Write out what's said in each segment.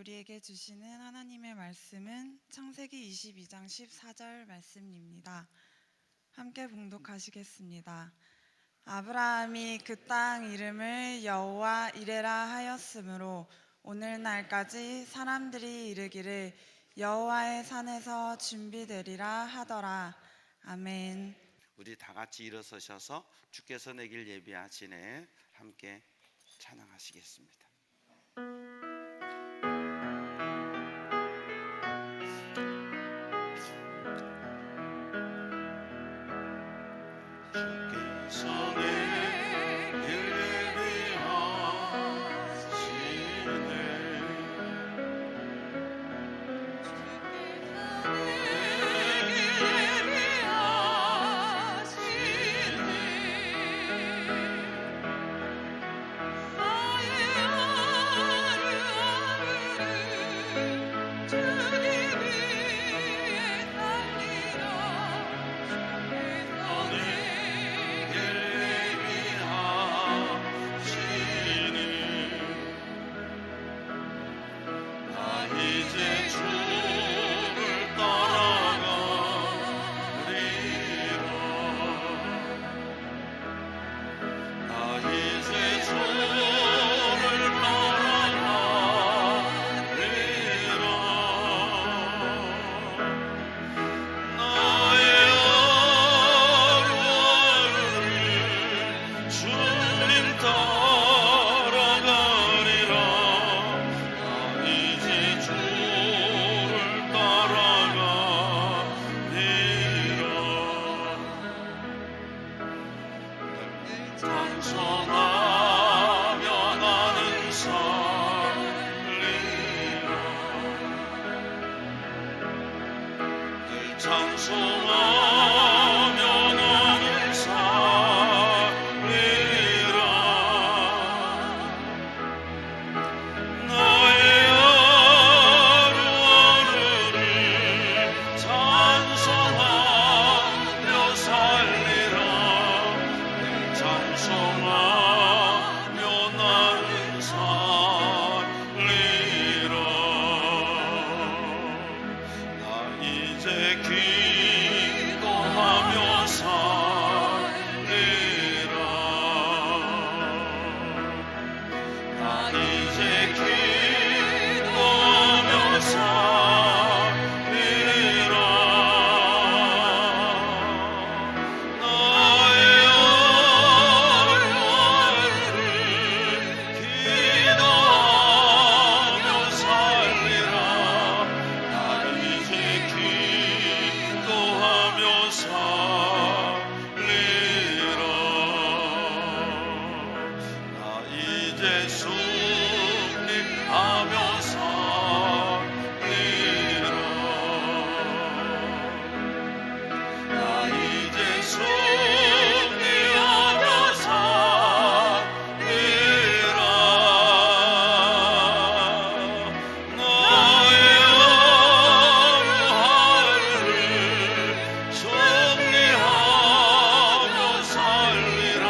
우리에게 주시는 하나님의 말씀은 창세기 22장 14절 말씀입니다. 함께 봉독하시겠습니다. 아브라함이 그 땅 이름을 여호와 이레라 하였으므로 오늘날까지 사람들이 이르기를 여호와의 산에서 준비되리라 하더라. 아멘. 우리 다 같이 일어서셔서 주께서 내길 예비하시네 함께 찬양하시겠습니다. 주께서 내길 예비하시네 이제 주를 따라가리라. 나 이제 주를 따라가리라. 나의 하루하루를 주님 따라가리라. 나 이제 주를 따라가리라. 찬송하며 나는 살리라. 늘 찬송하며 나는 살리라. 나의 하루하루를 찬송하며 살리라. 늘 찬송하며 나는 살리라. 나 이제 기도하며 살리라. 나 이제 기도하며 살리라. 나의 하루하루를 기도하며 살리라. 나 이제 기도하며 살리라. 나 이제 승리하며 살리라. 나 이제 승리하며 살리라. 나의 하루하루를 승리하며 살리라.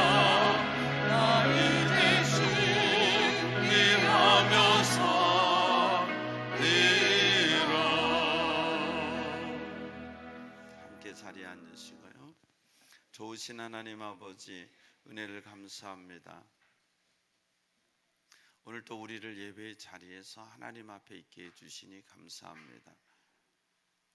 나 이제 승리하며 살리라. 함께 자리에 앉으시고요. 좋으신 하나님 아버지 은혜를 감사합니다. 오늘 또 우리를 예배의 자리에서 하나님 앞에 있게 해주시니 감사합니다.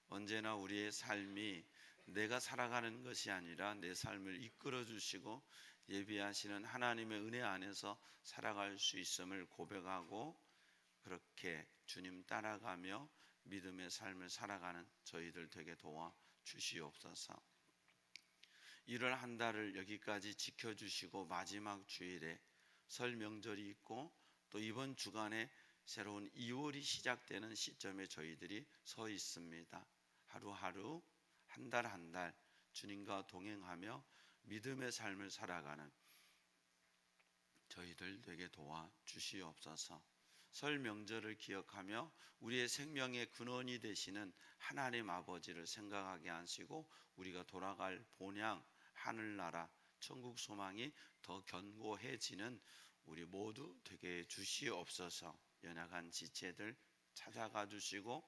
언제나 우리의 삶이 내가 살아가는 것이 아니라 내 삶을 이끌어 주시고 예비하시는 하나님의 은혜 안에서 살아갈 수 있음을 고백하고 그렇게 주님 따라가며 믿음의 삶을 살아가는 저희들 되게 도와 주시옵소서. 1월 한 달을 여기까지 지켜주시고 마지막 주일에 설 명절이 있고 또 이번 주간에 새로운 2월이 시작되는 시점에 저희들이 서 있습니다. 하루하루 한 달 한 달 주님과 동행하며 믿음의 삶을 살아가는 저희들 되게 도와 주시옵소서. 설 명절을 기억하며 우리의 생명의 근원이 되시는 하나님 아버지를 생각하게 하시고 우리가 돌아갈 본향 하늘나라 천국 소망이 더 견고해지는 우리 모두 되게 주시옵소서. 연약한 지체들 찾아가 주시고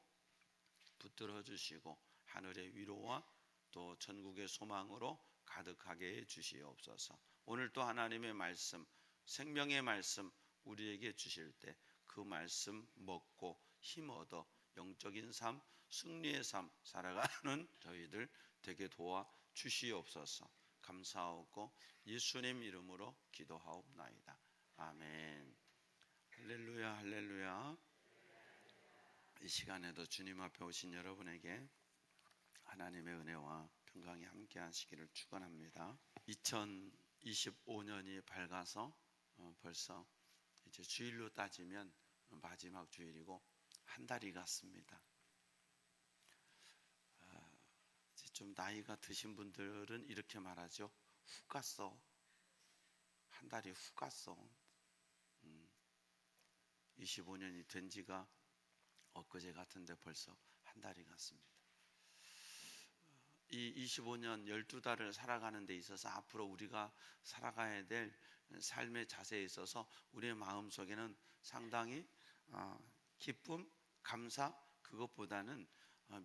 붙들어 주시고 하늘의 위로와 또 전국의 소망으로 가득하게 해 주시옵소서. 오늘 또 하나님의 말씀, 생명의 말씀 우리에게 주실 때 그 말씀 먹고 힘 얻어 영적인 삶, 승리의 삶 살아가는 저희들 되게 도와 주시옵소서. 감사하고 예수님 이름으로 기도하옵나이다. 아멘. 할렐루야, 할렐루야. 이 시간에도 주님 앞에 오신 여러분에게 하나님의 은혜와 평강이 함께 하시기를 축원합니다. 2025년이 밝아서 벌써 이제 주일로 따지면 마지막 주일이고 한 달이 갔습니다. 이제 좀 나이가 드신 분들은 이렇게 말하죠. 훅 갔어. 한 달이 훅 갔어. 25년이 된 지가 엊그제 같은데 벌써 한 달이 갔습니다. 이 25년 12달을 살아가는 데 있어서 앞으로 우리가 살아가야 될 삶의 자세에 있어서 우리의 마음속에는 상당히 기쁨, 감사, 그것보다는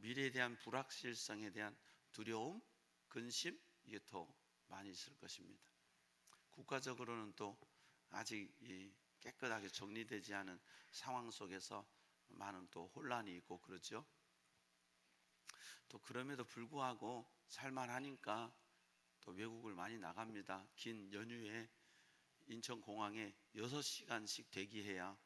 미래에 대한 불확실성에 대한 두려움, 근심, 이게 더 많이 있을 것입니다. 국가적으로는 또 아직 깨끗하게 정리되지 않은 상황 속에서 많은 또 혼란이 있고 그렇죠. 또 그럼에도 불구하고 살만하니까 또 외국을 많이 나갑니다. 긴 연휴에 인천공항에 6시간씩 대기해야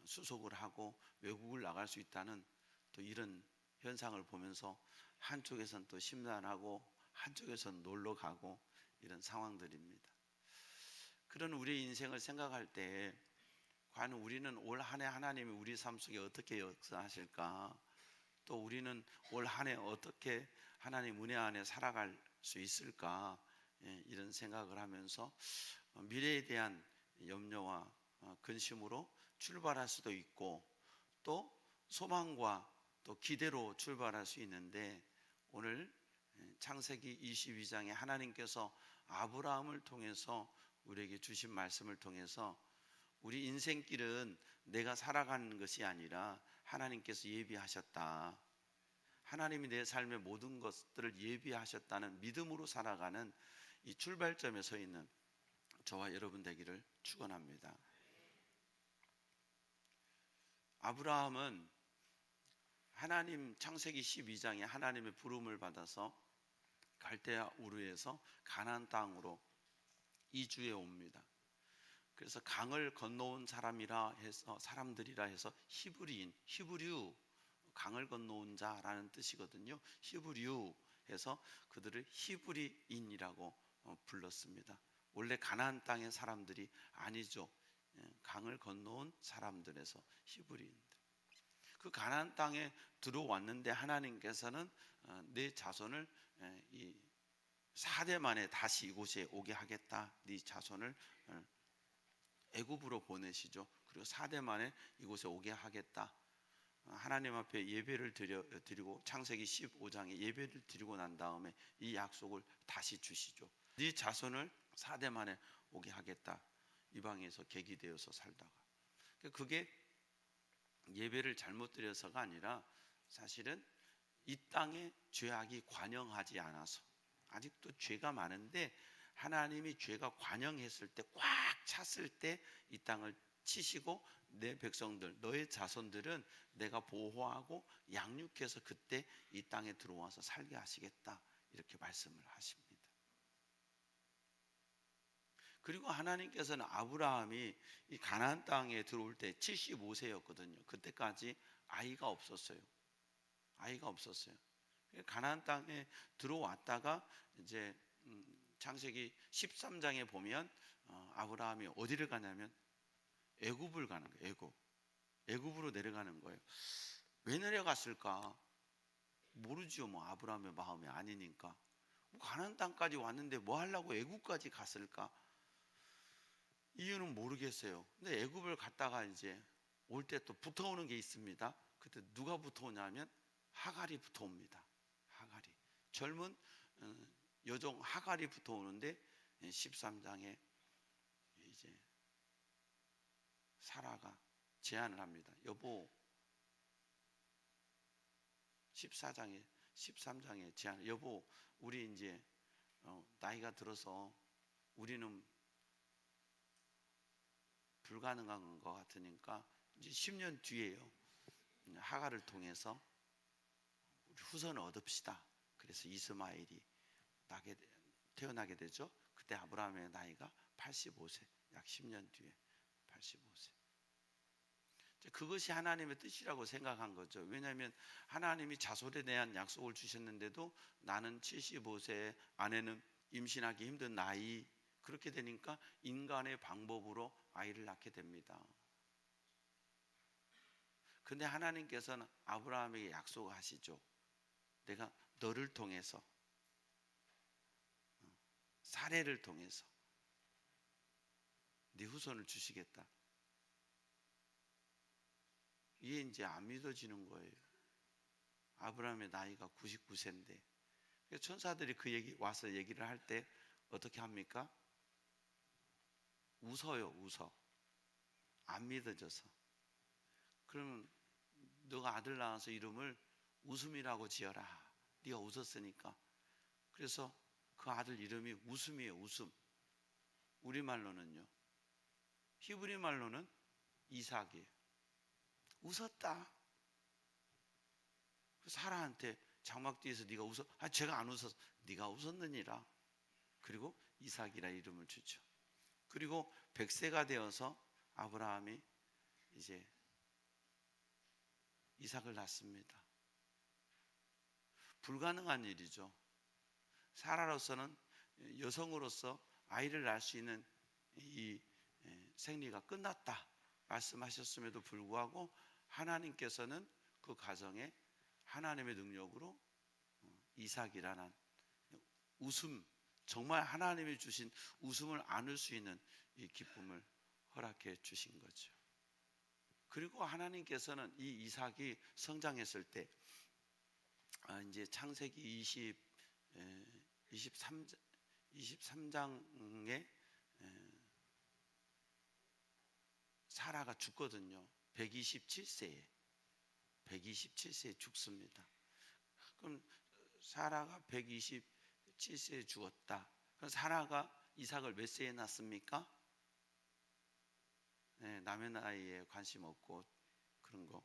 수속을 하고 외국을 나갈 수 있다는 또 이런 현상을 보면서 한쪽에선 또 심란하고 한쪽에선 놀러 가고 이런 상황들입니다. 그런 우리의 인생을 생각할 때 과연 우리는 올 한 해 하나님이 우리 삶 속에 어떻게 역사하실까? 또 우리는 올 한 해 어떻게 하나님 은혜 안에 살아갈 수 있을까? 이런 생각을 하면서 미래에 대한 염려와 근심으로 출발할 수도 있고 또 소망과 또 기대로 출발할 수 있는데 오늘 창세기 22장에 하나님께서 아브라함을 통해서 우리에게 주신 말씀을 통해서 우리 인생길은 내가 살아가는 것이 아니라 하나님께서 예비하셨다. 하나님이 내 삶의 모든 것들을 예비하셨다는 믿음으로 살아가는 이 출발점에 서 있는 저와 여러분 되기를 축원합니다. 아브라함은 하나님 창세기 12장에 하나님의 부름을 받아서 갈대아 우르에서 가나안 땅으로 이주해 옵니다. 그래서 강을 건너온 사람들이라 해서 히브리인, 히브류, 강을 건너온 자라는 뜻이거든요. 히브류 해서 그들을 히브리인이라고 불렀습니다. 원래 가나안 땅의 사람들이 아니죠. 강을 건너온 사람들에서 히브리인들. 그 가나안 땅에 들어왔는데 하나님께서는 내 자손을 이 4대 만에 다시 이곳에 오게 하겠다. 네 자손을 애굽으로 보내시죠. 그리고 4대 만에 이곳에 오게 하겠다. 하나님 앞에 예배를 드리고 창세기 15장에 예배를 드리고 난 다음에 이 약속을 다시 주시죠. 네 자손을 4대 만에 오게 하겠다. 이방에서 객이되어서 살다가 그게 예배를 잘못 드려서가 아니라 사실은 이 땅에 죄악이 관영하지 않아서 아직도 죄가 많은데 하나님이 죄가 관영했을 때 꽉 찼을 때 이 땅을 치시고 내 백성들 너의 자손들은 내가 보호하고 양육해서 그때 이 땅에 들어와서 살게 하시겠다 이렇게 말씀을 하십니다. 그리고 하나님께서는 아브라함이 이 가나안 땅에 들어올 때 75세였거든요. 그때까지 아이가 없었어요. 가나안 땅에 들어왔다가 이제 창세기 13장에 보면 아브라함이 어디를 가냐면 애굽을 가는 거예요. 애굽으로 내려가는 거예요. 왜 내려갔을까? 모르지요. 뭐 아브라함의 마음이 아니니까. 뭐 가나안 땅까지 왔는데 뭐 하려고 애굽까지 갔을까? 이유는 모르겠어요. 근데 애굽을 갔다가 이제 올 때 또 붙어오는 게 있습니다. 그때 누가 붙어오냐면 하갈이 붙어옵니다. 하갈이 젊은 여종 하갈이 붙어오는데 13장에 이제 사라가 제안을 합니다. 여보, 14장에 13장에 제안, 여보 우리 이제 나이가 들어서 우리는 불가능한 것 같으니까 이제 10년 뒤에요. 하갈을 통해서 우리 후손을 얻읍시다. 그래서 이스마엘이 태어나게 되죠. 그때 아브라함의 나이가 85세, 약 10년 뒤에 85세. 그것이 하나님의 뜻이라고 생각한 거죠. 왜냐하면 하나님이 자손에 대한 약속을 주셨는데도 나는 75세, 아내는 임신하기 힘든 나이, 그렇게 되니까 인간의 방법으로 아이를 낳게 됩니다. 근데 하나님께서는 아브라함에게 약속하시죠. 내가 너를 통해서, 사례를 통해서 네 후손을 주시겠다. 이게 이제 안 믿어지는 거예요. 아브라함의 나이가 99세인데 천사들이 그 얘기 와서 얘기를 할 때 어떻게 합니까? 웃어요. 웃어. 안 믿어져서. 그러면 너가 아들 낳아서 이름을 웃음이라고 지어라. 네가 웃었으니까. 그래서 그 아들 이름이 웃음이에요. 웃음. 우리말로는요. 히브리 말로는 이삭이에요. 웃었다. 사라한테 장막 뒤에서 네가 웃어. 제가 안 웃었어. 네가 웃었느니라. 그리고 이삭이라 이름을 주죠. 그리고 100세가 되어서 아브라함이 이제 이삭을 낳습니다. 불가능한 일이죠. 사라로서는, 여성으로서 아이를 낳을 수 있는 이 생리가 끝났다 말씀하셨음에도 불구하고 하나님께서는 그 가정에 하나님의 능력으로 이삭이라는 웃음, 정말 하나님이 주신 웃음을 안을 수 있는 이 기쁨을 허락해 주신 거죠. 그리고 하나님께서는 이 이삭이 성장했을 때 이제 창세기 23장에 사라가 죽거든요. 127세에 죽습니다. 그럼 사라가 127세에 죽었다. 그럼 사라가 이삭을 몇 세에 낳습니까? 남의 나이에 관심 없고 그런 거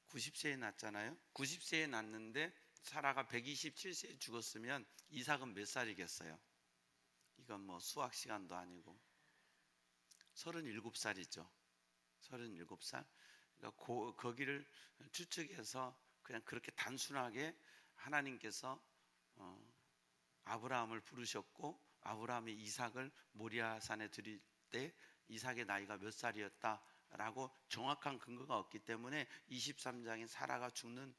90세에 낳잖아요. 90세에 낳는데 사라가 127세에 죽었으면 이삭은 몇 살이겠어요? 이건 뭐 수학 시간도 아니고 37살이죠. 37살. 그러니까 거기를 추측해서 그냥 그렇게 단순하게 하나님께서 아브라함을 부르셨고 아브라함이 이삭을 모리아산에 드릴 때 이삭의 나이가 몇 살이었다라고 정확한 근거가 없기 때문에 23장에 사라가 죽는,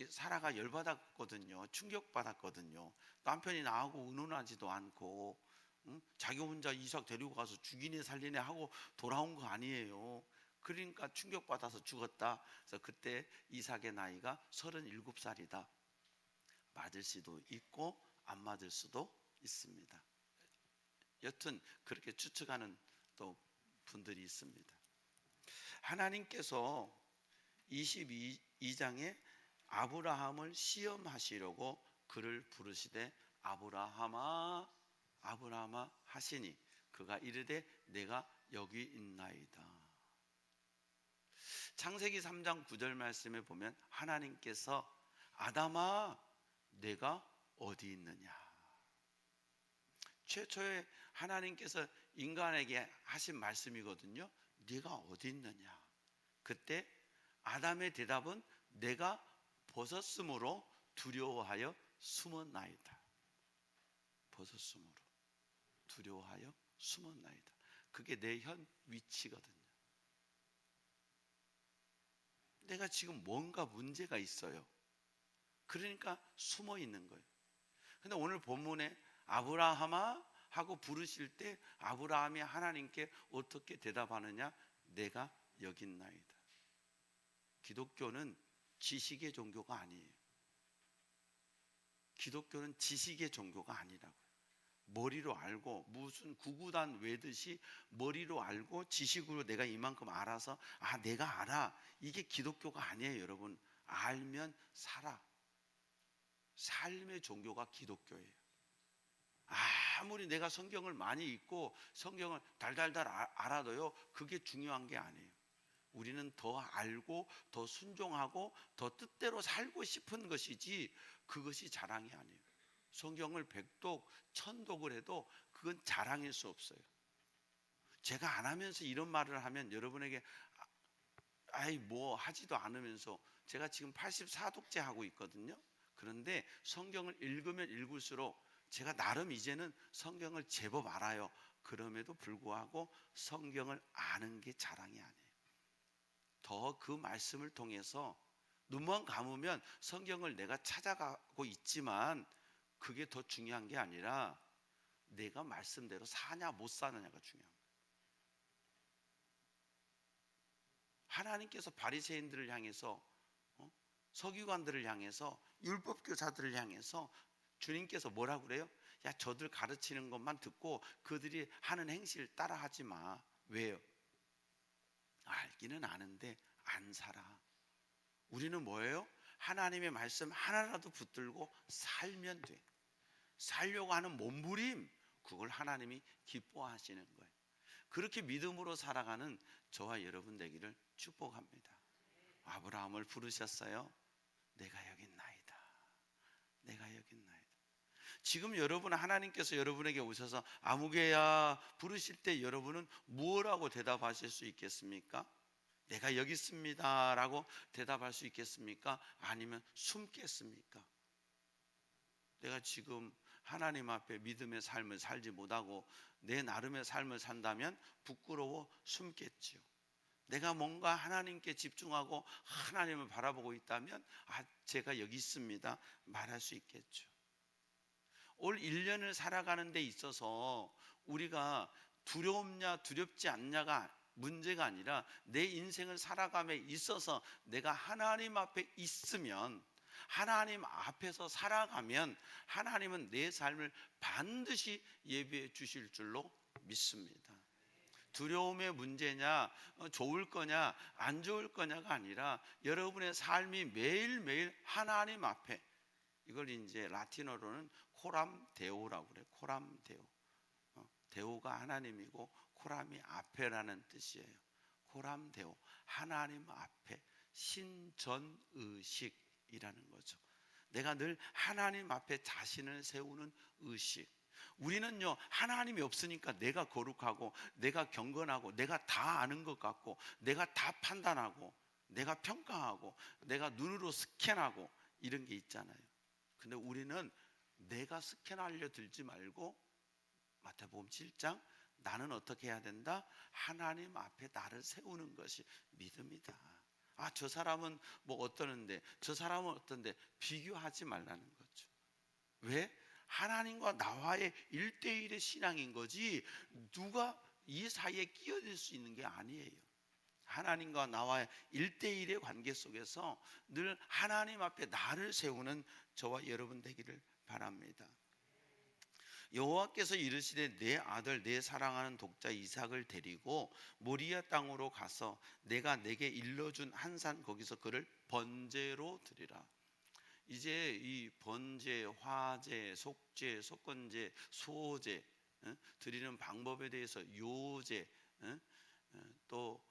사라가 열받았거든요. 충격받았거든요. 남편이 나하고 의논하지도 않고 자기 혼자 이삭 데리고 가서 죽이네 살리네 하고 돌아온 거 아니에요. 그러니까 충격받아서 죽었다. 그래서 그때 이삭의 나이가 37살이다. 맞을 수도 있고 안 맞을 수도 있습니다. 여튼 그렇게 추측하는 또 분들이 있습니다. 하나님께서 22장에 아브라함을 시험하시려고 그를 부르시되 아브라함아 아브라함아 하시니 그가 이르되 내가 여기 있나이다. 창세기 3장 9절 말씀에 보면 하나님께서 아담아 내가 어디 있느냐. 최초에 하나님께서 인간에게 하신 말씀이거든요. 네가 어디 있느냐. 그때 아담의 대답은 내가 벗었으므로 두려워하여 숨었나이다. 벗었으므로 두려워하여 숨었나이다. 그게 내 현 위치거든요. 내가 지금 뭔가 문제가 있어요. 그러니까 숨어 있는 거예요. 근데 오늘 본문에 아브라함아 하고 부르실 때 아브라함이 하나님께 어떻게 대답하느냐? 내가 여기 있나이다. 기독교는 지식의 종교가 아니에요. 기독교는 지식의 종교가 아니라고요. 머리로 알고 무슨 구구단 외듯이 머리로 알고 지식으로 내가 이만큼 알아서 내가 알아. 이게 기독교가 아니에요, 여러분. 알면 살아. 삶의 종교가 기독교예요. 아무리 내가 성경을 많이 읽고 성경을 달달달 알아도요, 그게 중요한 게 아니에요. 우리는 더 알고 더 순종하고 더 뜻대로 살고 싶은 것이지 그것이 자랑이 아니에요. 성경을 100독, 1000독을 해도 그건 자랑일 수 없어요. 제가 안 하면서 이런 말을 하면 여러분에게 아이 뭐 하지도 않으면서, 제가 지금 84독째 하고 있거든요. 그런데 성경을 읽으면 읽을수록 제가 나름 이제는 성경을 제법 알아요. 그럼에도 불구하고 성경을 아는 게 자랑이 아니에요. 더 그 말씀을 통해서 눈만 감으면 성경을 내가 찾아가고 있지만 그게 더 중요한 게 아니라 내가 말씀대로 사냐 못 사느냐가 중요한 거예요. 하나님께서 바리새인들을 향해서 서기관들을 향해서 율법교사들을 향해서 주님께서 뭐라고 그래요? 야, 저들 가르치는 것만 듣고 그들이 하는 행실을 따라하지 마. 왜요? 알기는 아는데 안 살아. 우리는 뭐예요? 하나님의 말씀 하나라도 붙들고 살면 돼. 살려고 하는 몸부림, 그걸 하나님이 기뻐하시는 거예요. 그렇게 믿음으로 살아가는 저와 여러분 되기를 축복합니다. 아브라함을 부르셨어요. 내가 여기 있나이다. 내가 여기 있나이다. 지금 여러분, 하나님께서 여러분에게 오셔서 아무개야 부르실 때 여러분은 무엇라고 대답하실 수 있겠습니까? 내가 여기 있습니다 라고 대답할 수 있겠습니까? 아니면 숨겠습니까? 내가 지금 하나님 앞에 믿음의 삶을 살지 못하고 내 나름의 삶을 산다면 부끄러워 숨겠지요. 내가 뭔가 하나님께 집중하고 하나님을 바라보고 있다면 제가 여기 있습니다 말할 수 있겠죠. 올 1년을 살아가는 데 있어서 우리가 두렵냐 두렵지 않냐가 문제가 아니라 내 인생을 살아감에 있어서 내가 하나님 앞에 있으면, 하나님 앞에서 살아가면 하나님은 내 삶을 반드시 예비해 주실 줄로 믿습니다. 두려움의 문제냐, 좋을 거냐 안 좋을 거냐가 아니라 여러분의 삶이 매일매일 하나님 앞에, 이걸 이제 라틴어로는 코람 데오라고 그래요. 코람 데오. 데오가 하나님이고 코람이 앞에라는 뜻이에요. 코람 데오, 하나님 앞에 신전의식이라는 거죠. 내가 늘 하나님 앞에 자신을 세우는 의식. 우리는요, 하나님이 없으니까 내가 거룩하고 내가 경건하고 내가 다 아는 것 같고 내가 다 판단하고 내가 평가하고 내가 눈으로 스캔하고 이런 게 있잖아요. 근데 우리는 내가 스캔하려 들지 말고 마태복음 7장, 나는 어떻게 해야 된다? 하나님 앞에 나를 세우는 것이 믿음이다. 저 사람은 뭐 어떠는데 저 사람은 어떤데 비교하지 말라는 거죠. 왜? 하나님과 나와의 1대1의 신앙인 거지 누가 이 사이에 끼어들 수 있는 게 아니에요. 하나님과 나와의 1대1의 관계 속에서 늘 하나님 앞에 나를 세우는 저와 여러분 되기를 바랍니다. 여호와께서 이르시되 내 아들 내 사랑하는 독자 이삭을 데리고 모리아 땅으로 가서 내가 내게 일러준 한 산 거기서 그를 번제로 드리라. 이제 이 번제, 화제, 속죄, 속건제, 소제 드리는 방법에 대해서 요제, 또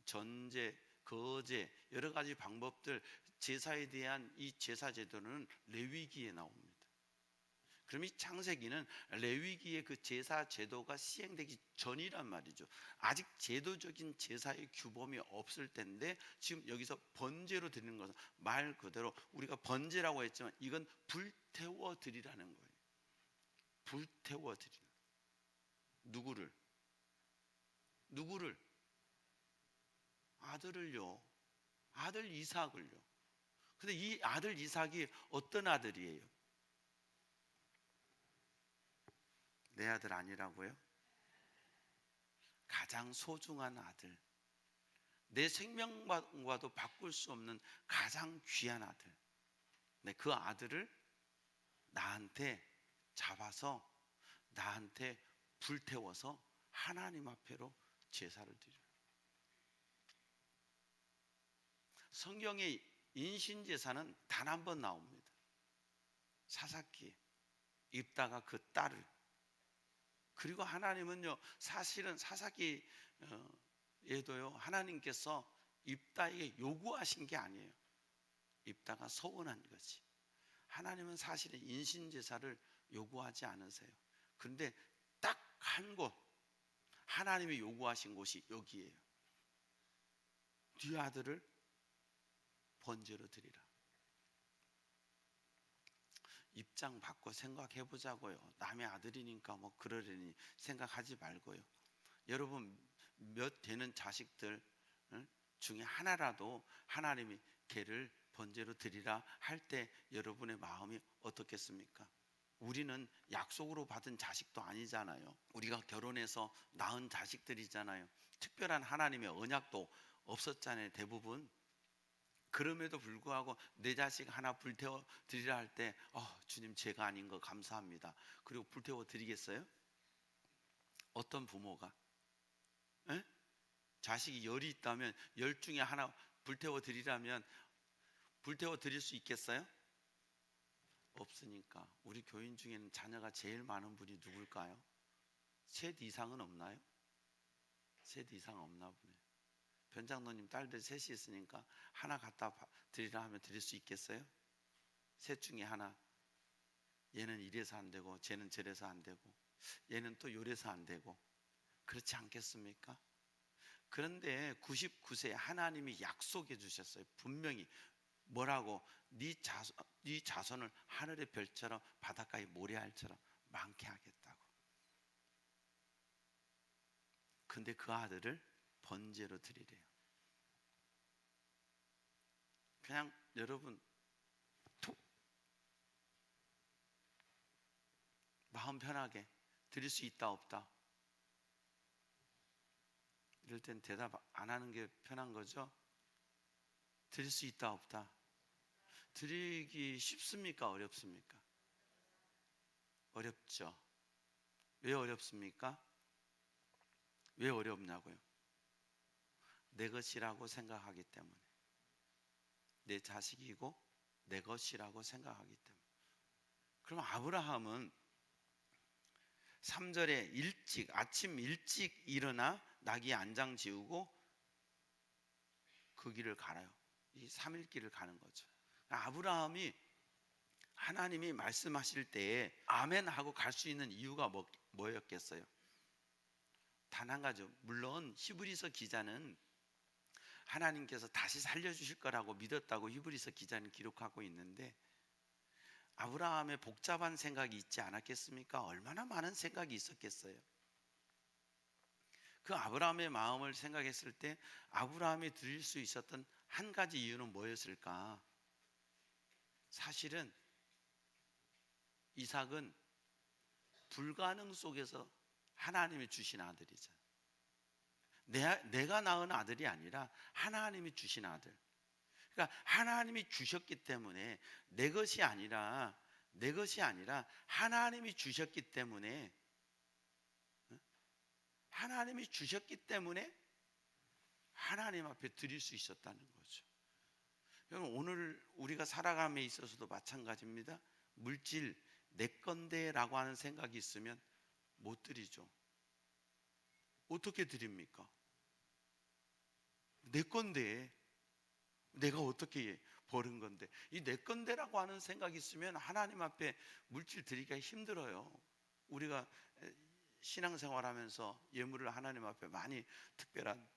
전제, 거제, 여러 가지 방법들, 제사에 대한 이 제사 제도는 레위기에 나옵니다. 그럼 이 창세기는 레위기의 그 제사 제도가 시행되기 전이란 말이죠. 아직 제도적인 제사의 규범이 없을 텐데 지금 여기서 번제로 드리는 것은 말 그대로 우리가 번제라고 했지만 이건 불태워 드리라는 거예요. 불태워 드리는. 누구를? 아들을요. 아들 이삭을요. 근데 이 아들 이삭이 어떤 아들이에요? 내 아들 아니라고요? 가장 소중한 아들, 내 생명과도 바꿀 수 없는 가장 귀한 아들. 네, 그 아들을 나한테 잡아서 나한테 불태워서 하나님 앞에로 제사를 드려요. 성경에 인신제사는 단 한 번 나옵니다. 사사기, 입다가 그 딸을. 그리고 하나님은요, 사실은 사사기에도요, 하나님께서 입다에게 요구하신 게 아니에요. 입다가 서원한 거지. 하나님은 사실은 인신제사를 요구하지 않으세요. 그런데 딱 한 곳, 하나님이 요구하신 곳이 여기예요. 네 아들을 번제로 드리라. 입장 바꿔 생각해 보자고요. 남의 아들이니까 뭐 그러려니 생각하지 말고요. 여러분 몇 되는 자식들 중에 하나라도 하나님이 걔를 번제로 드리라 할 때 여러분의 마음이 어떻겠습니까? 우리는 약속으로 받은 자식도 아니잖아요. 우리가 결혼해서 낳은 자식들이잖아요. 특별한 하나님의 언약도 없었잖아요, 대부분. 그럼에도 불구하고 내 자식 하나 불태워 드리라 할 때 주님 제가 아닌 거 감사합니다. 그리고 불태워 드리겠어요? 어떤 부모가 에? 자식이 10이 있다면 10 중에 하나 불태워 드리라면 불태워 드릴 수 있겠어요? 없으니까. 우리 교인 중에는 자녀가 제일 많은 분이 누굴까요? 셋 이상은 없나요? 셋 이상 없나 보네. 변장로님 딸들 셋이 있으니까 하나 갖다 드리라 하면 드릴 수 있겠어요? 셋 중에 하나. 얘는 이래서 안 되고 쟤는 저래서 안 되고 얘는 또 요래서 안 되고 그렇지 않겠습니까? 그런데 99세에 하나님이 약속해 주셨어요. 분명히 뭐라고? 네 자손을 하늘의 별처럼 바닷가의 모래알처럼 많게 하겠다고. 근데 그 아들을 번제로 드리래요. 그냥 여러분 툭 마음 편하게 드릴 수 있다 없다? 이럴 땐 대답 안 하는 게 편한 거죠? 드릴 수 있다 없다? 드리기 쉽습니까? 어렵습니까? 어렵죠. 왜 어렵습니까? 왜 어렵냐고요? 내 것이라고 생각하기 때문에. 내 자식이고 내 것이라고 생각하기 때문에. 그럼 아브라함은 3절에 아침 일찍 일어나 나귀 안장 지우고 그 길을 가요. 이 3일 길을 가는 거죠. 아브라함이 하나님이 말씀하실 때에 아멘 하고 갈 수 있는 이유가 뭐였겠어요? 단 한 가지. 물론 히브리서 기자는 하나님께서 다시 살려주실 거라고 믿었다고 히브리서 기자는 기록하고 있는데, 아브라함의 복잡한 생각이 있지 않았겠습니까? 얼마나 많은 생각이 있었겠어요. 그 아브라함의 마음을 생각했을 때 아브라함이 드릴 수 있었던 한 가지 이유는 뭐였을까? 사실은 이삭은 불가능 속에서 하나님이 주신 아들이죠. 내가 낳은 아들이 아니라 하나님이 주신 아들. 그러니까 하나님이 주셨기 때문에 내 것이 아니라 하나님이 주셨기 때문에, 하나님이 주셨기 때문에 하나님 앞에 드릴 수 있었다는 거죠. 여러분, 오늘 우리가 살아감에 있어서도 마찬가지입니다. 물질 내 건데라고 하는 생각이 있으면 못 드리죠. 어떻게 드립니까? 내 건데, 내가 어떻게 버는 건데, 이 내 건데라고 하는 생각이 있으면 하나님 앞에 물질 드리기가 힘들어요. 우리가 신앙생활하면서 예물을 하나님 앞에 많이 특별한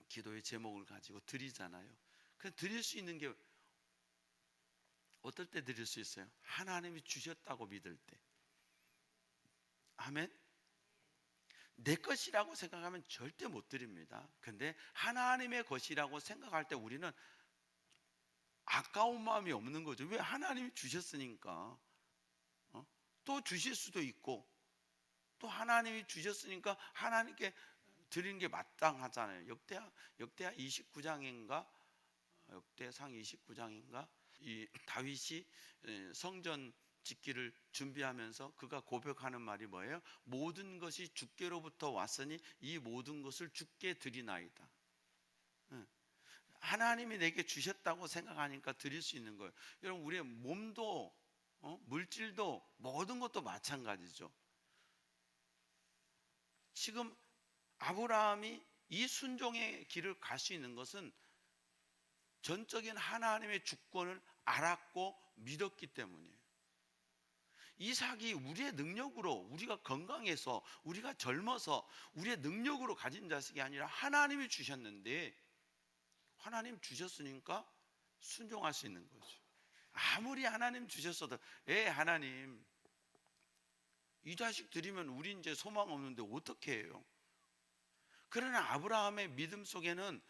기도의 제목을 가지고 드리잖아요. 그 드릴 수 있는 게 어떨 때 드릴 수 있어요? 하나님이 주셨다고 믿을 때. 아멘. 내 것이라고 생각하면 절대 못 드립니다. 근데 하나님의 것이라고 생각할 때 우리는 아까운 마음이 없는 거죠. 왜? 하나님이 주셨으니까. 또 주실 수도 있고, 또 하나님이 주셨으니까 하나님께 드리는 게 마땅하잖아요. 역대하 29장인가, 역대상 29장인가, 이 다윗이 성전 짓기를 준비하면서 그가 고백하는 말이 뭐예요? 모든 것이 주께로부터 왔으니 이 모든 것을 주께 드리나이다. 하나님이 내게 주셨다고 생각하니까 드릴 수 있는 거예요. 여러분, 우리의 몸도 물질도 모든 것도 마찬가지죠. 지금 아브라함이 이 순종의 길을 갈 수 있는 것은 전적인 하나님의 주권을 알았고 믿었기 때문이에요. 이삭이 우리의 능력으로, 우리가 건강해서, 우리가 젊어서 우리의 능력으로 가진 자식이 아니라 하나님이 주셨는데, 하나님 주셨으니까 순종할 수 있는 거죠. 아무리 하나님 주셨어도 하나님 이 자식 드리면 우리 이제 소망 없는데 어떻게 해요? 그러나 아브라함의 믿음 속에는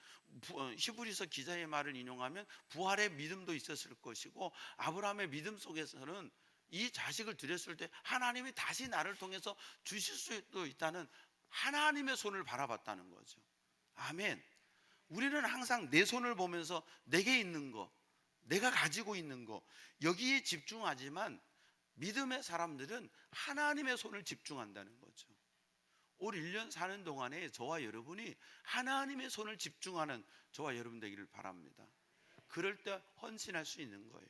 히브리서 기자의 말을 인용하면 부활의 믿음도 있었을 것이고, 아브라함의 믿음 속에서는 이 자식을 드렸을 때 하나님이 다시 나를 통해서 주실 수도 있다는 하나님의 손을 바라봤다는 거죠. 아멘. 우리는 항상 내 손을 보면서 내게 있는 거, 내가 가지고 있는 거, 여기에 집중하지만 믿음의 사람들은 하나님의 손을 집중한다는 거죠. 올 1년 사는 동안에 저와 여러분이 하나님의 손을 집중하는 저와 여러분 되기를 바랍니다. 그럴 때 헌신할 수 있는 거예요.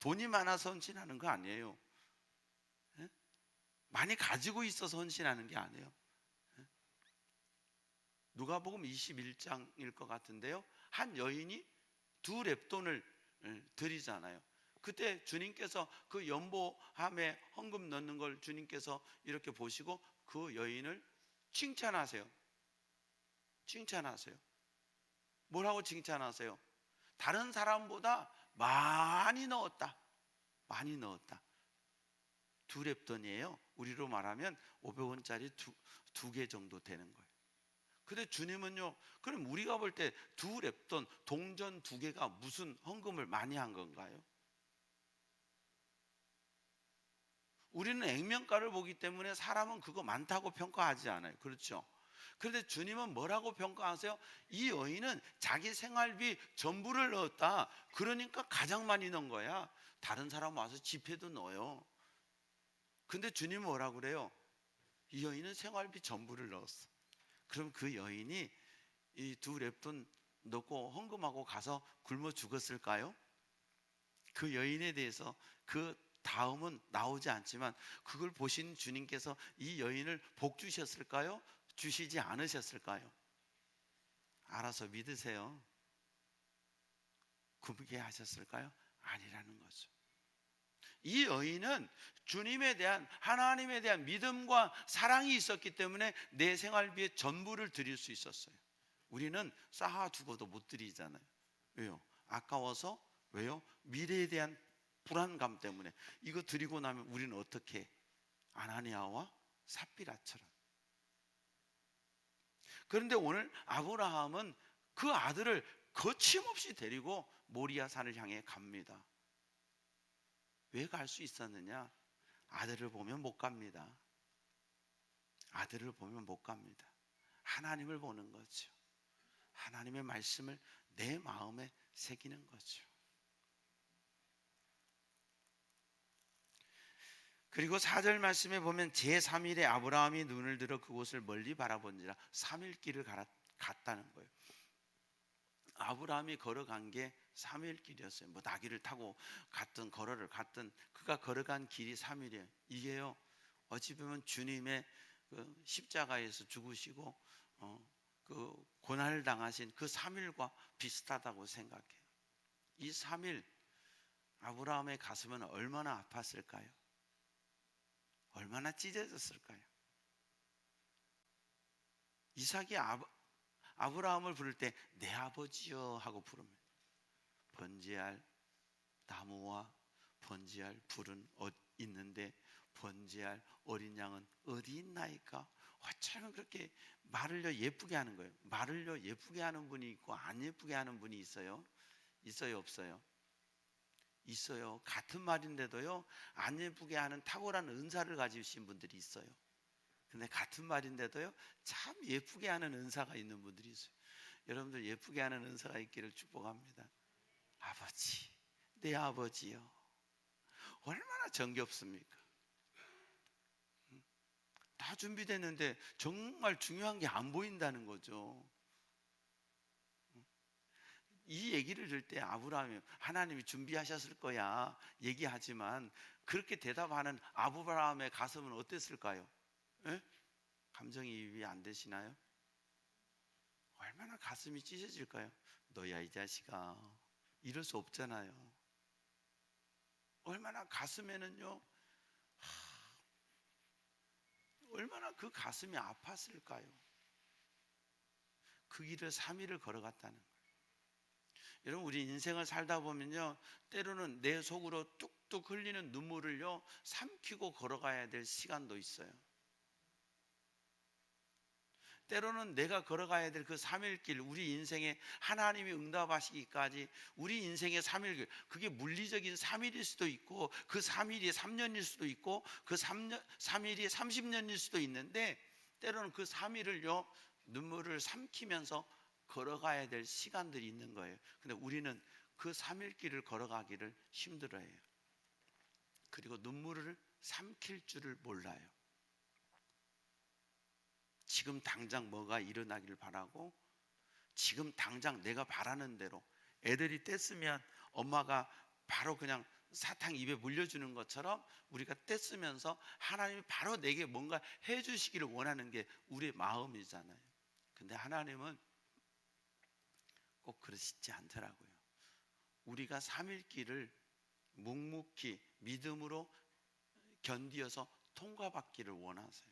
돈이 많아서 헌신하는 거 아니에요. 많이 가지고 있어서 헌신하는 게 아니에요. 누가복음 21장일 것 같은데요, 한 여인이 2렙돈을 드리잖아요. 그때 주님께서 그 연보함에 헌금 넣는 걸 주님께서 이렇게 보시고 그 여인을 칭찬하세요. 칭찬하세요. 뭐라고 칭찬하세요? 다른 사람보다 많이 넣었다. 많이 넣었다. 2렙돈이에요. 우리로 말하면 500원짜리 두 개 정도 되는 거예요. 근데 주님은요, 그럼 우리가 볼 때 2렙돈, 동전 2개가 무슨 헌금을 많이 한 건가요? 우리는 액면가를 보기 때문에 사람은 그거 많다고 평가하지 않아요. 그렇죠? 그런데 주님은 뭐라고 평가하세요? 이 여인은 자기 생활비 전부를 넣었다. 그러니까 가장 많이 넣은 거야. 다른 사람 와서 지폐도 넣어요. 근데 주님은 뭐라고 그래요? 이 여인은 생활비 전부를 넣었어. 그럼 그 여인이 이 2렙돈 넣고 헌금하고 가서 굶어 죽었을까요? 그 여인에 대해서 그 다음은 나오지 않지만 그걸 보신 주님께서 이 여인을 복 주셨을까요? 주시지 않으셨을까요? 알아서 믿으세요. 굶게 하셨을까요? 아니라는 거죠. 이 여인은 주님에 대한, 하나님에 대한 믿음과 사랑이 있었기 때문에 내 생활비의 전부를 드릴 수 있었어요. 우리는 쌓아두고도 못 드리잖아요. 왜요? 아까워서. 왜요? 미래에 대한 불안감 때문에. 이거 드리고 나면 우리는 어떻게 해? 아나니아와 삽비라처럼. 그런데 오늘 아브라함은 그 아들을 거침없이 데리고 모리아 산을 향해 갑니다. 왜 갈 수 있었느냐? 아들을 보면 못 갑니다. 아들을 보면 못 갑니다. 하나님을 보는 거죠. 하나님의 말씀을 내 마음에 새기는 거죠. 그리고 4절 말씀에 보면 제3일에 아브라함이 눈을 들어 그곳을 멀리 바라본지라 3일 길을 갔다는 거예요. 아브라함이 걸어간 게 3일 길이었어요. 뭐 나귀를 타고 갔든 걸어를 갔든 그가 걸어간 길이 3일이에요. 이게요, 어찌 보면 주님의 그 십자가에서 죽으시고 그 고난을 당하신 그 3일과 비슷하다고 생각해요. 이 3일 아브라함의 가슴은 얼마나 아팠을까요? 얼마나 찢어졌을까요? 이삭이 아브라함을 부를 때 내 아버지여 하고 부릅니다. 번제할 나무와 번제할 불은 있는데 번제할 어린 양은 어디 있나이까? 어쩌면 그렇게 말을요 예쁘게 하는 거예요. 말을요 예쁘게 하는 분이 있고 안 예쁘게 하는 분이 있어요. 있어요, 없어요? 있어요. 같은 말인데도요, 안 예쁘게 하는 탁월한 은사를 가지신 분들이 있어요. 근데 같은 말인데도요, 참 예쁘게 하는 은사가 있는 분들이 있어요. 여러분들 예쁘게 하는 은사가 있기를 축복합니다. 아버지, 내 아버지요. 얼마나 정겹습니까? 다 준비됐는데 정말 중요한 게 안 보인다는 거죠. 이 얘기를 들을 때 아브라함이 하나님이 준비하셨을 거야 얘기하지만 그렇게 대답하는 아브라함의 가슴은 어땠을까요? 예? 감정이입이 안 되시나요? 얼마나 가슴이 찢어질까요? 너야 이 자식아, 이럴 수 없잖아요. 얼마나 가슴에는요, 얼마나 그 가슴이 아팠을까요? 그 길을 3일을 걸어갔다는 거예요. 여러분, 우리 인생을 살다 보면요, 때로는 내 속으로 뚝뚝 흘리는 눈물을요 삼키고 걸어가야 될 시간도 있어요. 때로는 내가 걸어가야 될 그 3일 길, 우리 인생에 하나님이 응답하시기까지 우리 인생의 3일 길, 그게 물리적인 3일일 수도 있고 그 3일이 3년일 수도 있고 그 3일이 30년일 수도 있는데, 때로는 그 3일을요 눈물을 삼키면서 걸어가야 될 시간들이 있는 거예요. 근데 우리는 그 3일 길을 걸어가기를 힘들어해요. 그리고 눈물을 삼킬 줄을 몰라요. 지금 당장 뭐가 일어나길 바라고, 지금 당장 내가 바라는 대로, 애들이 떼쓰면 엄마가 바로 그냥 사탕 입에 물려주는 것처럼 우리가 떼쓰면서 하나님이 바로 내게 뭔가 해주시기를 원하는 게 우리의 마음이잖아요. 근데 하나님은 꼭 그러시지 않더라고요. 우리가 3일 길을 묵묵히 믿음으로 견디어서 통과받기를 원하세요.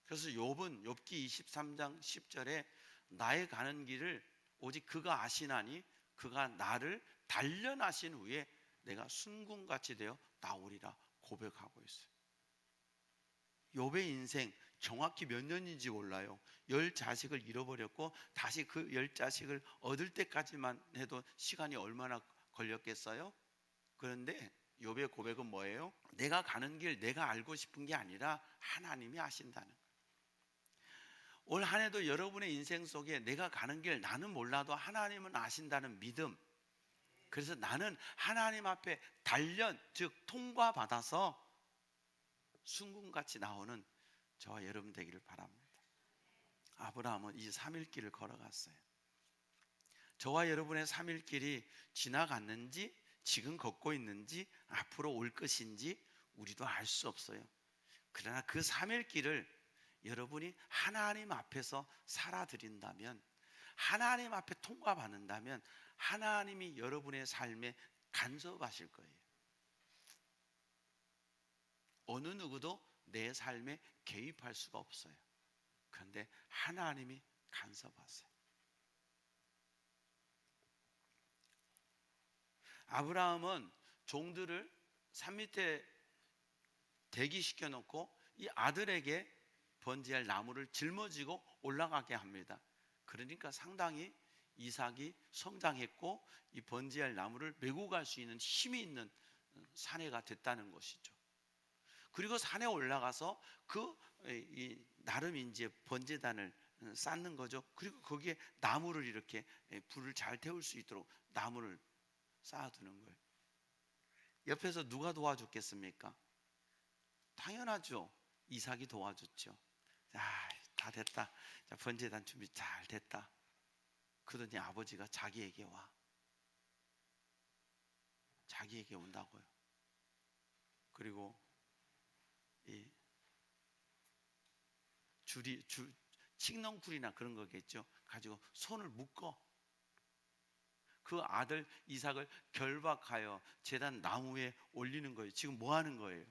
그래서 욥기 23장 10절에 나의 가는 길을 오직 그가 아시나니 그가 나를 단련하신 후에 내가 순금같이 되어 나오리라 고백하고 있어요. 욥의 인생 정확히 몇 년인지 몰라요. 10자식을 잃어버렸고 다시 그 10자식을 얻을 때까지만 해도 시간이 얼마나 걸렸겠어요? 그런데 욥의 고백은 뭐예요? 내가 가는 길 내가 알고 싶은 게 아니라 하나님이 아신다는 거예요. 올 한 해도 여러분의 인생 속에 내가 가는 길 나는 몰라도 하나님은 아신다는 믿음, 그래서 나는 하나님 앞에 단련, 즉 통과받아서 순금같이 나오는 저와 여러분 되기를 바랍니다. 아브라함은 이 3일 길을 걸어갔어요. 저와 여러분의 3일 길이 지나갔는지, 지금 걷고 있는지, 앞으로 올 것인지 우리도 알 수 없어요. 그러나 그 3일 길을 여러분이 하나님 앞에서 살아드린다면, 하나님 앞에 통과받는다면 하나님이 여러분의 삶에 간섭하실 거예요. 어느 누구도 내 삶에 개입할 수가 없어요. 그런데 하나님이 간섭하세요. 아브라함은 종들을 산 밑에 대기시켜 놓고 이 아들에게 번제할 나무를 짊어지고 올라가게 합니다. 그러니까 상당히 이삭이 성장했고 이 번제할 나무를 메고 갈 수 있는 힘이 있는 사내가 됐다는 것이죠. 그리고 산에 올라가서 나름 이제 번제단을 쌓는 거죠. 그리고 거기에 나무를 이렇게 불을 잘 태울 수 있도록 나무를 쌓아두는 거예요. 옆에서 누가 도와줬겠습니까? 당연하죠. 이삭이 도와줬죠. 다 됐다. 자, 번제단 준비 잘 됐다. 그러더니 아버지가 자기에게 와. 자기에게 온다고요. 그리고 이 칡넝쿨이나 그런 거겠죠. 가지고 손을 묶어 그 아들 이삭을 결박하여 제단 나무에 올리는 거예요. 지금 뭐 하는 거예요?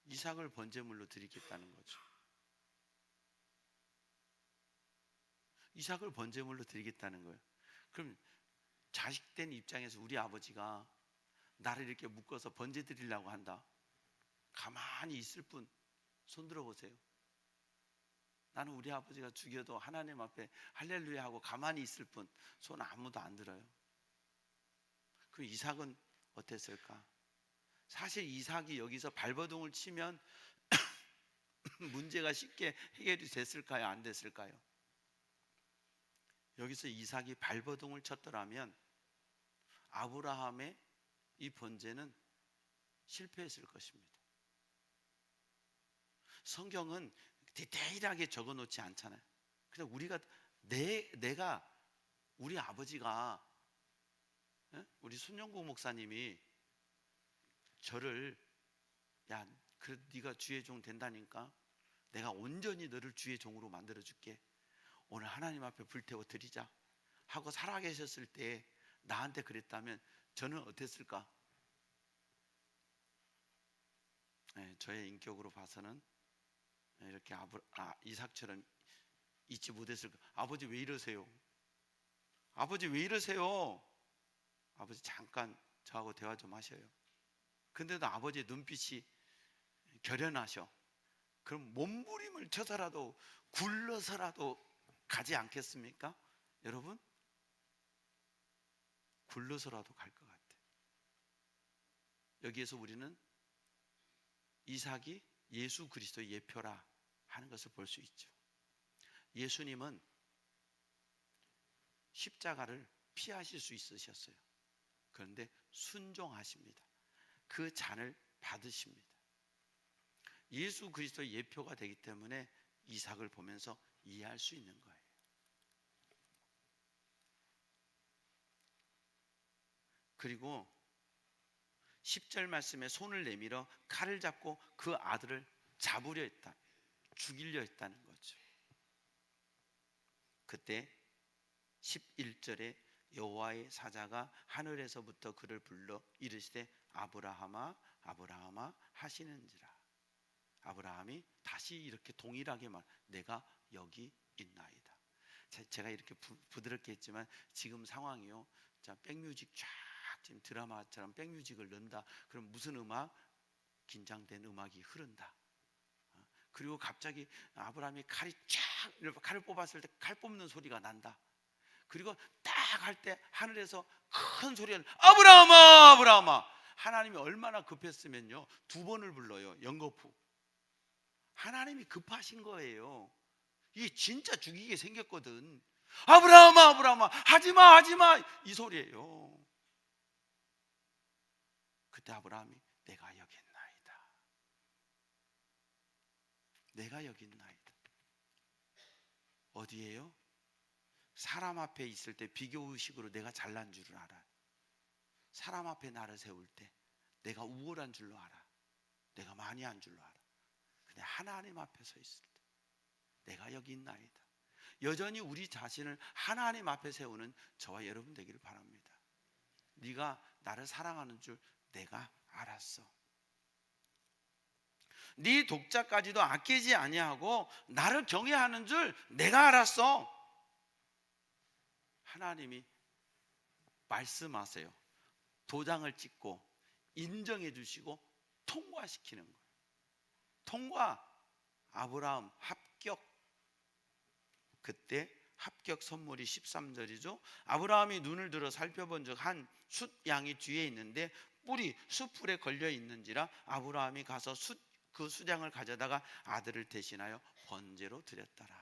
이삭을 번제물로 드리겠다는 거죠. 이삭을 번제물로 드리겠다는 거예요. 그럼 자식된 입장에서 우리 아버지가 나를 이렇게 묶어서 번제 드리려고 한다. 가만히 있을 뿐. 손 들어보세요. 나는 우리 아버지가 죽여도 하나님 앞에 할렐루야 하고 가만히 있을 뿐. 손 아무도 안 들어요. 그 이삭은 어땠을까? 사실 이삭이 여기서 발버둥을 치면 문제가 쉽게 해결이 됐을까요? 안 됐을까요? 여기서 이삭이 발버둥을 쳤더라면 아브라함의 이 번제는 실패했을 것입니다. 성경은 디테일하게 적어놓지 않잖아요. 그래서 우리가 내가 우리 아버지가 우리 손영구 목사님이 저를 야, 그래도 네가 주의 종 된다니까 내가 온전히 너를 주의 종으로 만들어 줄게. 오늘 하나님 앞에 불태워 드리자 하고 살아계셨을 때 나한테 그랬다면 저는 어땠을까? 저의 인격으로 봐서는 이렇게 이삭처럼 잊지 못했을까? 아버지 왜 이러세요? 아버지 왜 이러세요? 아버지 잠깐 저하고 대화 좀 하셔요. 근데도 아버지의 눈빛이 결연하셔. 그럼 몸부림을 쳐서라도 굴러서라도 가지 않겠습니까? 여러분, 굴러서라도 갈 것 같아. 여기에서 우리는 이삭이 예수 그리스도의 예표라 하는 것을 볼 수 있죠. 예수님은 십자가를 피하실 수 있으셨어요. 그런데 순종하십니다. 그 잔을 받으십니다. 예수 그리스도의 예표가 되기 때문에 이삭을 보면서 이해할 수 있는 거예요. 그리고 10절 말씀에 손을 내밀어 칼을 잡고 그 아들을 잡으려 했다. 죽이려 했다는 거죠. 그때 11절에 여호와의 사자가 하늘에서부터 그를 불러 이르시되 아브라함아 아브라함아 하시는지라. 아브라함이 다시 이렇게 동일하게 내가 여기 있나이다. 제가 이렇게 부드럽게 했지만 지금 상황이요. 자, 백뮤직 쫙 지금 드라마처럼 백뮤직을 넣는다. 그럼 무슨 음악? 긴장된 음악이 흐른다. 그리고 갑자기 아브라함이 칼을 뽑았을 때 칼 뽑는 소리가 난다. 그리고 딱 할 때 하늘에서 큰 소리가 아브라함아 아브라함아. 하나님이 얼마나 급했으면요 2번을 불러요. 연거푸. 하나님이 급하신 거예요. 이게 진짜 죽이게 생겼거든. 아브라함아 아브라함아 하지마 하지마 이 소리예요. 그때 아브라함이 내가 여기 있나이다. 내가 여기 있나이다. 어디예요? 사람 앞에 있을 때 비교의식으로 내가 잘난 줄을 알아. 사람 앞에 나를 세울 때 내가 우월한 줄로 알아. 내가 많이 한 줄로 알아. 근데 하나님 앞에 서 있을 때 내가 여기 있나이다. 여전히 우리 자신을 하나님 앞에 세우는 저와 여러분 되기를 바랍니다. 네가 나를 사랑하는 줄 내가 알았어. 네 독자까지도 아끼지 아니하고 나를 경외하는 줄 내가 알았어. 하나님이 말씀하세요. 도장을 찍고 인정해 주시고 통과시키는 거예요. 통과. 아브라함 합격. 그때 합격 선물이 13절이죠. 아브라함이 눈을 들어 살펴본 적 한 숫양이 뒤에 있는데 숯불에 걸려 있는지라 아브라함이 가서 그 숫양을 가져다가 아들을 대신하여 번제로 드렸더라.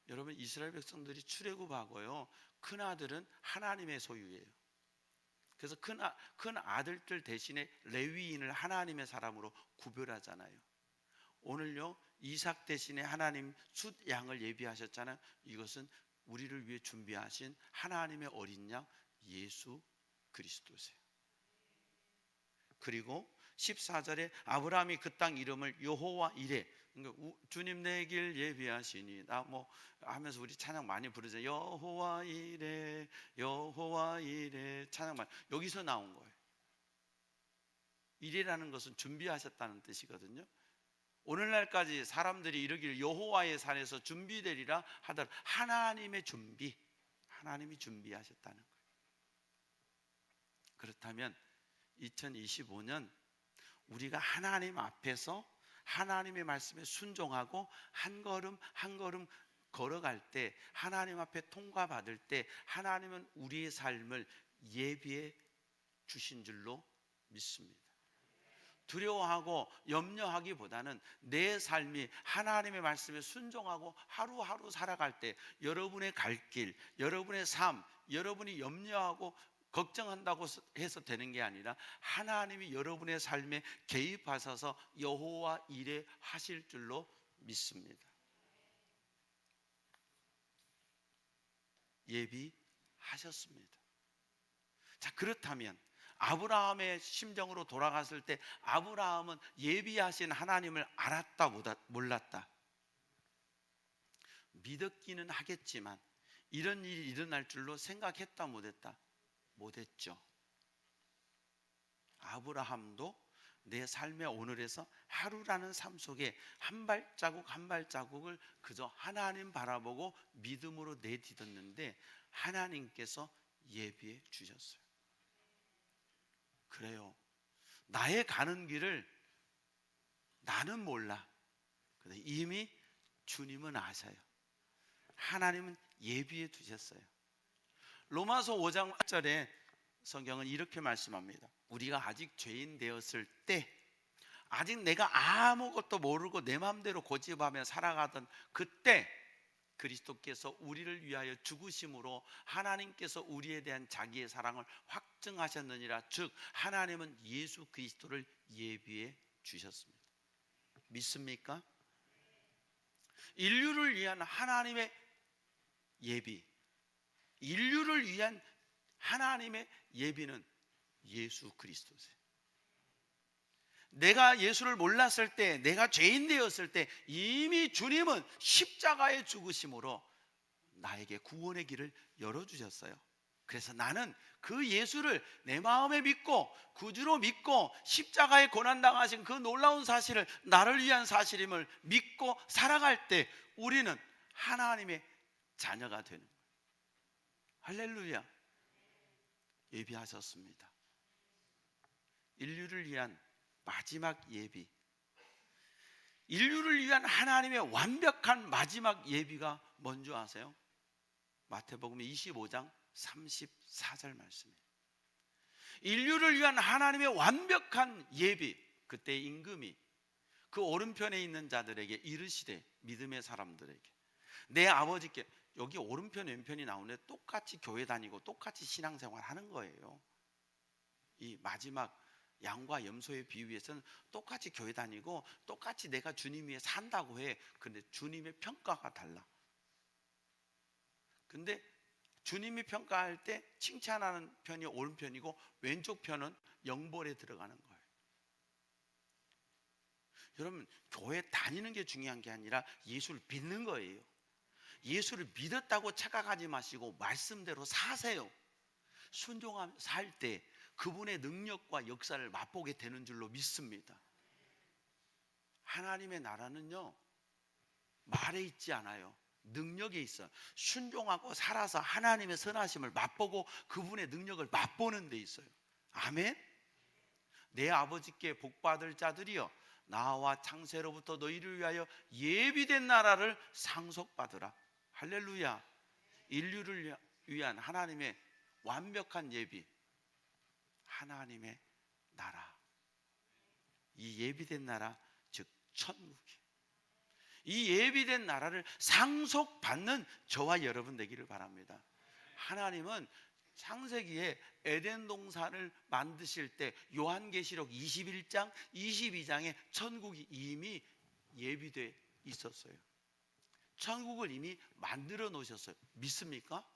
여러분, 이스라엘 백성들이 출애굽하고요, 큰 아들은 하나님의 소유예요. 그래서 큰 아들들 대신에 레위인을 하나님의 사람으로 구별하잖아요. 오늘요 이삭 대신에 하나님 숫양을 예비하셨잖아요. 이것은 우리를 위해 준비하신 하나님의 어린 양 예수 그리스도세요. 그리고 14절에 아브라함이 그 땅 이름을 여호와 이레, 그러니까 주님 내 길 예비하시니다 뭐 하면서 우리 찬양 많이 부르죠. 여호와 이레 여호와 이레 찬양 많이. 여기서 나온 거예요. 이레라는 것은 준비하셨다는 뜻이거든요. 오늘날까지 사람들이 이르기를 여호와의 산에서 준비되리라 하더라. 하나님의 준비, 하나님이 준비하셨다는 거예요. 그렇다면 2025년 우리가 하나님 앞에서 하나님의 말씀에 순종하고 한 걸음 한 걸음 걸어갈 때, 하나님 앞에 통과받을 때 하나님은 우리의 삶을 예비해 주신 줄로 믿습니다. 두려워하고 염려하기보다는 내 삶이 하나님의 말씀에 순종하고 하루하루 살아갈 때 여러분의 갈 길, 여러분의 삶, 여러분이 염려하고 걱정한다고 해서 되는 게 아니라 하나님이 여러분의 삶에 개입하셔서 여호와 이레 하실 줄로 믿습니다. 예비하셨습니다. 자, 그렇다면 아브라함의 심정으로 돌아갔을 때 아브라함은 예비하신 하나님을 알았다 몰랐다? 믿었기는 하겠지만 이런 일이 일어날 줄로 생각했다 못했다? 못했죠. 아브라함도 내 삶의 오늘에서 하루라는 삶 속에 한 발자국 한 발자국을 그저 하나님 바라보고 믿음으로 내딛었는데 하나님께서 예비해 주셨어요. 그래요. 나의 가는 길을 나는 몰라. 근데 이미 주님은 아셔요. 하나님은 예비해 두셨어요. 로마서 5장 8절에 성경은 이렇게 말씀합니다. 우리가 아직 죄인 되었을 때, 아직 내가 아무것도 모르고 내 마음대로 고집하며 살아가던 그때 그리스도께서 우리를 위하여 죽으심으로 하나님께서 우리에 대한 자기의 사랑을 확증하셨느니라. 즉 하나님은 예수 그리스도를 예비해 주셨습니다. 믿습니까? 인류를 위한 하나님의 예비, 인류를 위한 하나님의 예비는 예수 그리스도세요. 내가 예수를 몰랐을 때, 내가 죄인 되었을 때 이미 주님은 십자가에 죽으심으로 나에게 구원의 길을 열어주셨어요. 그래서 나는 그 예수를 내 마음에 믿고 구주로 믿고 십자가에 고난당하신 그 놀라운 사실을 나를 위한 사실임을 믿고 살아갈 때 우리는 하나님의 자녀가 되는 거예요. 할렐루야. 예비하셨습니다. 인류를 위한 마지막 예비, 인류를 위한 하나님의 완벽한 마지막 예비가 뭔지 아세요? 마태복음 25장 34절 말씀이에요. 인류를 위한 하나님의 완벽한 예비, 그때 임금이 그 오른편에 있는 자들에게 이르시되, 믿음의 사람들에게, 내 아버지께, 여기 오른편 왼편이 나오는데 똑같이 교회 다니고 똑같이 신앙생활 하는 거예요. 이 마지막 양과 염소의 비유에서는 똑같이 교회 다니고 똑같이 내가 주님 위에 산다고 해. 근데 주님의 평가가 달라. 근데 주님이 평가할 때 칭찬하는 편이 오른편이고 왼쪽 편은 영벌에 들어가는 거예요. 여러분, 교회 다니는 게 중요한 게 아니라 예수를 믿는 거예요. 예수를 믿었다고 착각하지 마시고 말씀대로 사세요. 순종하며 살 때 그분의 능력과 역사를 맛보게 되는 줄로 믿습니다. 하나님의 나라는요, 말에 있지 않아요. 능력에 있어요. 순종하고 살아서 하나님의 선하심을 맛보고 그분의 능력을 맛보는 데 있어요. 아멘. 내 아버지께 복받을 자들이여, 나와 창세로부터 너희를 위하여 예비된 나라를 상속받으라. 할렐루야. 인류를 위한 하나님의 완벽한 예비, 하나님의 나라, 이 예비된 나라, 즉 천국이, 이 예비된 나라를 상속받는 저와 여러분 되기를 바랍니다. 하나님은 창세기에 에덴 동산을 만드실 때 요한계시록 21장 22장에 천국이 이미 예비되어 있었어요. 천국을 이미 만들어 놓으셨어요. 믿습니까?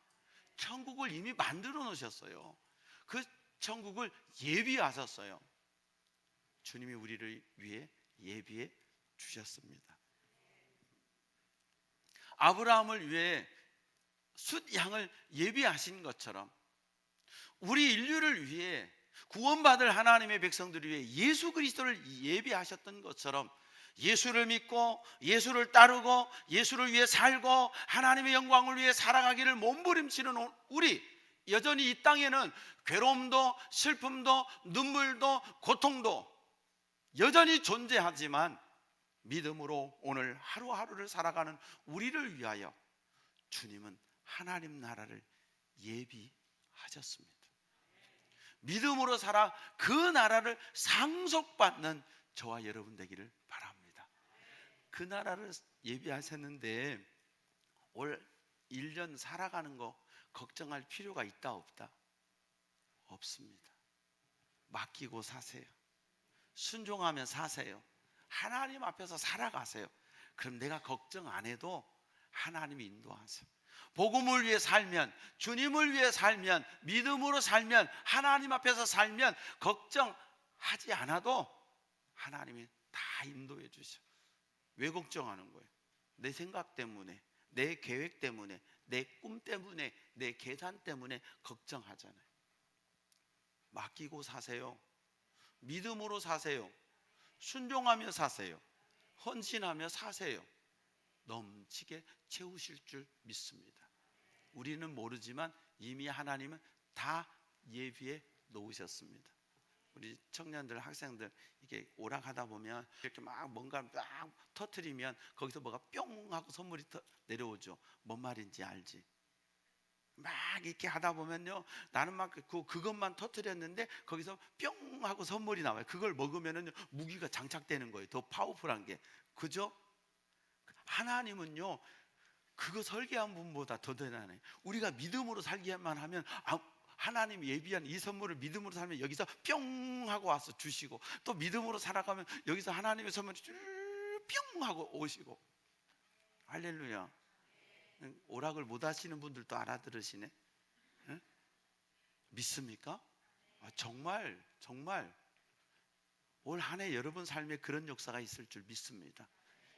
천국을 이미 만들어 놓으셨어요. 그 천국을 예비하셨어요. 주님이 우리를 위해 예비해 주셨습니다. 아브라함을 위해 숫양을 예비하신 것처럼 우리 인류를 위해 구원받을 하나님의 백성들을 위해 예수 그리스도를 예비하셨던 것처럼 예수를 믿고 예수를 따르고 예수를 위해 살고 하나님의 영광을 위해 살아가기를 몸부림치는 우리, 여전히 이 땅에는 괴로움도 슬픔도 눈물도 고통도 여전히 존재하지만 믿음으로 오늘 하루하루를 살아가는 우리를 위하여 주님은 하나님 나라를 예비하셨습니다. 믿음으로 살아 그 나라를 상속받는 저와 여러분 되기를 바랍니다. 그 나라를 예비하셨는데 올 1년 살아가는 거 걱정할 필요가 있다 없다? 없습니다. 맡기고 사세요. 순종하며 사세요. 하나님 앞에서 살아가세요. 그럼 내가 걱정 안 해도 하나님이 인도하세요. 복음을 위해 살면, 주님을 위해 살면, 믿음으로 살면, 하나님 앞에서 살면 걱정하지 않아도 하나님이 다 인도해 주셔. 왜 걱정하는 거예요? 내 생각 때문에, 내 계획 때문에, 내 꿈 때문에, 내 계산 때문에 걱정하잖아요. 맡기고 사세요. 믿음으로 사세요. 순종하며 사세요. 헌신하며 사세요. 넘치게 채우실 줄 믿습니다. 우리는 모르지만 이미 하나님은 다 예비해 놓으셨습니다. 우리 청년들, 학생들 이게 오락하다 보면 이렇게 막 뭔가 막 터트리면 거기서 뭐가 뿅 하고 선물이 내려오죠. 뭔 말인지 알지? 막 이렇게 하다 보면요, 나는 막 그것만 터트렸는데 거기서 뿅 하고 선물이 나와요. 그걸 먹으면은 무기가 장착되는 거예요. 더 파워풀한 게. 그죠? 하나님은요, 그거 설계한 분보다 더 대단해. 우리가 믿음으로 살기만 하면, 하나님이 예비한 이 선물을 믿음으로 살면 여기서 뿅 하고 와서 주시고, 또 믿음으로 살아가면 여기서 하나님의 선물이 뿅 하고 오시고. 할렐루야. 오락을 못 하시는 분들도 알아들으시네. 응? 믿습니까? 정말 올 한 해 여러분 삶에 그런 역사가 있을 줄 믿습니다.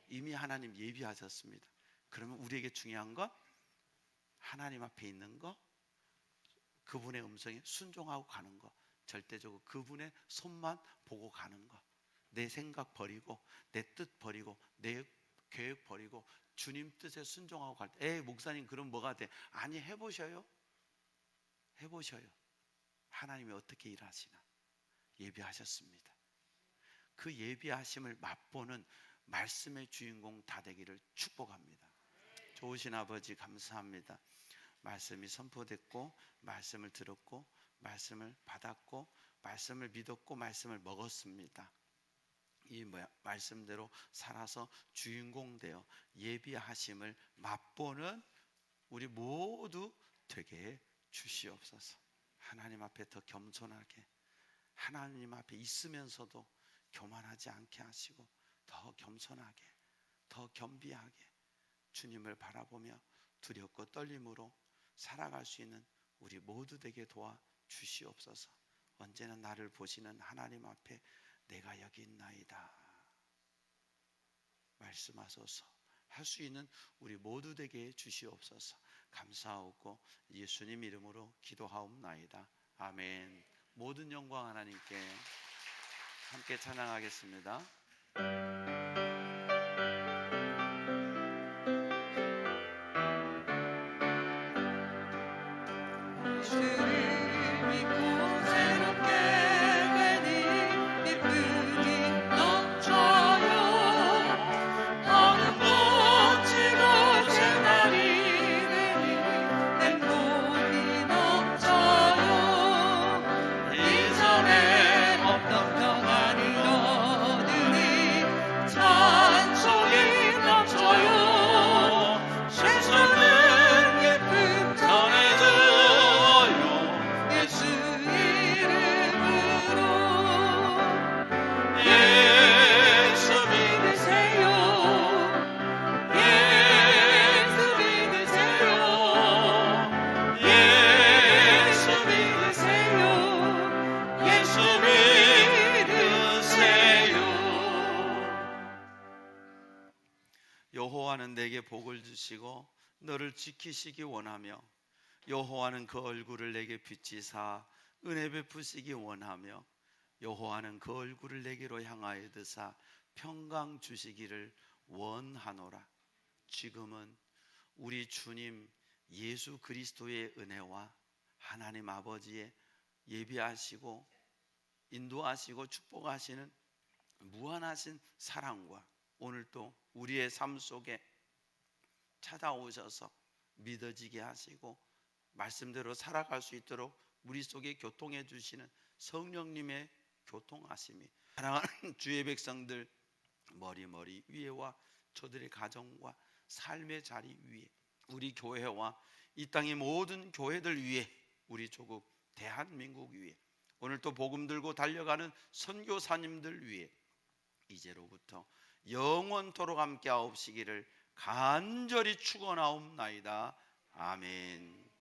이미 하나님 예비하셨습니다. 그러면 우리에게 중요한 건 하나님 앞에 있는 거, 그분의 음성에 순종하고 가는 거, 절대적으로 그분의 손만 보고 가는 거. 내 생각 버리고, 내 뜻 버리고, 내 계획 버리고 주님 뜻에 순종하고 갈 때, 목사님 그럼 뭐가 돼? 아니, 해보셔요. 하나님이 어떻게 일하시나 예비하셨습니다. 그 예비하심을 맛보는 말씀의 주인공 다 되기를 축복합니다. 좋으신 아버지 감사합니다. 말씀이 선포됐고, 말씀을 들었고, 말씀을 받았고, 말씀을 믿었고, 말씀을 먹었습니다. 이 말씀대로 살아서 주인공 되어 예비하심을 맛보는 우리 모두 되게 주시옵소서. 하나님 앞에 더 겸손하게, 하나님 앞에 있으면서도 교만하지 않게 하시고, 더 겸손하게, 더 겸비하게 주님을 바라보며 두렵고 떨림으로 살아갈 수 있는 우리 모두 되게 도와 주시옵소서. 언제나 나를 보시는 하나님 앞에 내가 여기 있나이다 말씀하소서 할 수 있는 우리 모두 되게 주시옵소서. 감사하고 예수님 이름으로 기도하옵나이다. 아멘. 모든 영광 하나님께. 함께 찬양하겠습니다. 주를 믿고 새롭게 되니 기쁨이 넘쳐요. 어느 멋지고 새 날이 되니 행복이 넘쳐요. 이전에 없던 평안이 얻으니 찬송이 넘쳐요. 세상은 예쁨 전해줘요. 예수 이름으로 예수 믿으세요. 예수 믿으세요. 예수 믿으세요. 예수 믿으세요. 여호와는 내게 복을 주시고 너를 지키시기 원하며, 여호와는 그 얼굴을 내게 비치사 은혜 베푸시기 원하며, 여호와는 그 얼굴을 내게로 향하여 드사 평강 주시기를 원하노라. 지금은 우리 주님 예수 그리스도의 은혜와 하나님 아버지의 예비하시고 인도하시고 축복하시는 무한하신 사랑과 오늘 또 우리의 삶 속에 찾아오셔서 믿어지게 하시고 말씀대로 살아갈 수 있도록 우리 속에 교통해 주시는 성령님의 교통하심이, 사랑하는 주의 백성들 머리 위에와 저들의 가정과 삶의 자리 위에, 우리 교회와 이 땅의 모든 교회들 위에, 우리 조국 대한민국 위에, 오늘 또 복음 들고 달려가는 선교사님들 위에 이제로부터 영원토록 함께 하옵시기를 간절히 축원하옵나이다. 아멘.